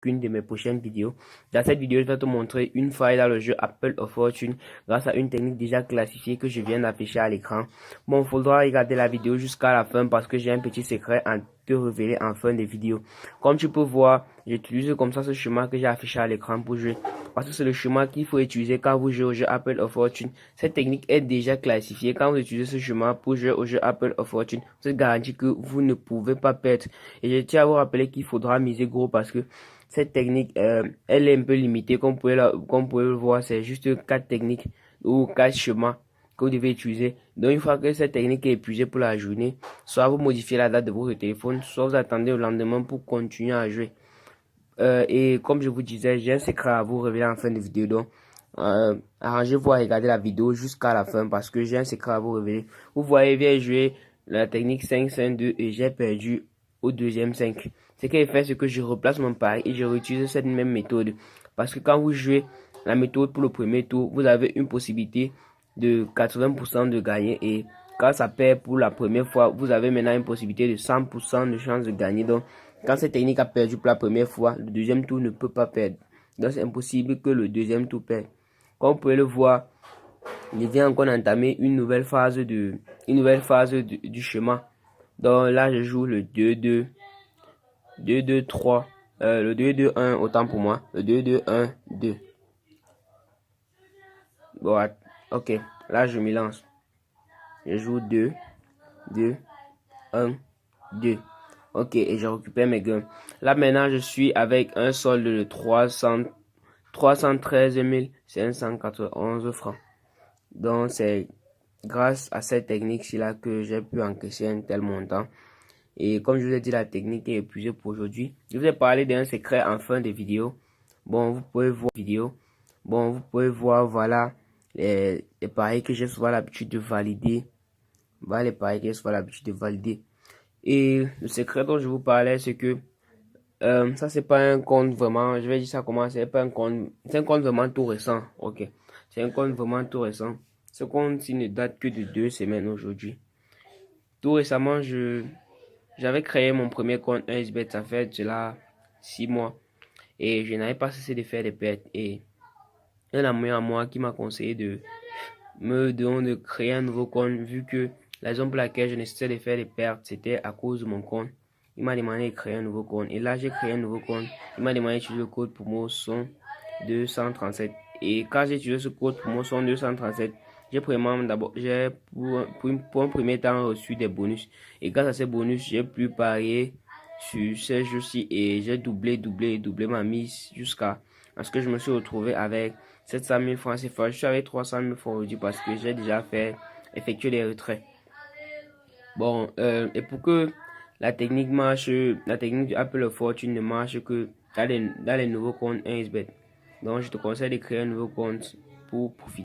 de mes prochaines vidéos. Dans cette vidéo, je vais te montrer une faille dans le jeu Apple of Fortune grâce à une technique déjà classifiée que je viens d'afficher à l'écran. Bon, il faudra regarder la vidéo jusqu'à la fin parce que j'ai un petit secret à te révéler en fin de vidéo. Comme tu peux voir, j'utilise comme ça ce chemin que j'ai affiché à l'écran pour jouer. Parce que c'est le chemin qu'il faut utiliser quand vous jouez au jeu Apple of Fortune. Cette technique est déjà classifiée. Quand vous utilisez ce chemin pour jouer au jeu Apple of Fortune, vous êtes garanti que vous ne pouvez pas perdre. Et je tiens à vous rappeler qu'il faudra miser gros parce que cette technique, elle est un peu limitée. Comme vous pouvez le voir, c'est juste 4 techniques ou 4 chemins que vous devez utiliser. Donc une fois que cette technique est épuisée pour la journée, soit vous modifiez la date de votre téléphone, soit vous attendez au lendemain pour continuer à jouer. Et comme je vous disais, j'ai un secret à vous révéler en fin de vidéo. Donc, arrangez-vous à regarder la vidéo jusqu'à la fin parce que j'ai un secret à vous révéler. Vous voyez, j'ai joué la technique 5-5-2 et j'ai perdu au deuxième 5. Ce qui est fait, c'est que je replace mon pari et je réutilise cette même méthode. Parce que quand vous jouez la méthode pour le premier tour, vous avez une possibilité de 80% de gagner. Et quand ça perd pour la première fois, vous avez maintenant une possibilité de 100% de chance de gagner. Donc, quand cette technique a perdu pour la première fois, le deuxième tour ne peut pas perdre. Donc, c'est impossible que le deuxième tour perde. Comme vous pouvez le voir, il vient encore d'entamer une nouvelle phase du chemin. Donc là, je joue le 2-2, 2-2-3, le 2-2-1, autant pour moi, le 2-2-1-2. Bon, ok, là je me lance. Je joue 2, 2, 1, 2. Ok, et je récupère mes gains. Là maintenant, je suis avec un solde de 313 591 francs. Donc c'est grâce à cette technique-ci là que j'ai pu encaisser un tel montant. Et comme je vous ai dit, la technique est épuisée pour aujourd'hui. Je vous ai parlé d'un secret en fin de vidéo. Bon, vous pouvez voir, voilà, les paris que j'ai souvent l'habitude de valider. Voilà les paris que j'ai souvent l'habitude de valider. Et le secret dont je vous parlais, c'est que ça c'est pas un compte vraiment, je vais dire ça comment, c'est pas un compte, c'est un compte vraiment tout récent. Ok, c'est un compte vraiment tout récent. Ce compte il ne date que de 2 semaines aujourd'hui. Tout récemment, j'avais créé mon premier compte 1xBet, ça fait cela 6 mois. Et je n'avais pas cessé de faire des pertes. Et un ami à moi qui m'a conseillé de créer un nouveau compte, vu que la raison pour laquelle je ne cessais de faire des pertes, c'était à cause de mon compte. Il m'a demandé de créer un nouveau compte. Et là, j'ai créé un nouveau compte. Il m'a demandé d'utiliser le code promotion 237. Et quand j'ai utilisé ce code promotion 237, j'ai pour un premier temps reçu des bonus. Et grâce à ces bonus, j'ai pu parier sur ces jeux-ci et j'ai doublé ma mise jusqu'à ce que je me suis retrouvé avec 700 000 francs CFA. Je suis avec 300 000 francs aujourd'hui parce que j'ai déjà effectué les retraits. Bon, et pour que la technique marche, la technique du Apple of Fortune ne marche que dans les nouveaux comptes 1xBet. Donc, je te conseille de créer un nouveau compte pour profiter.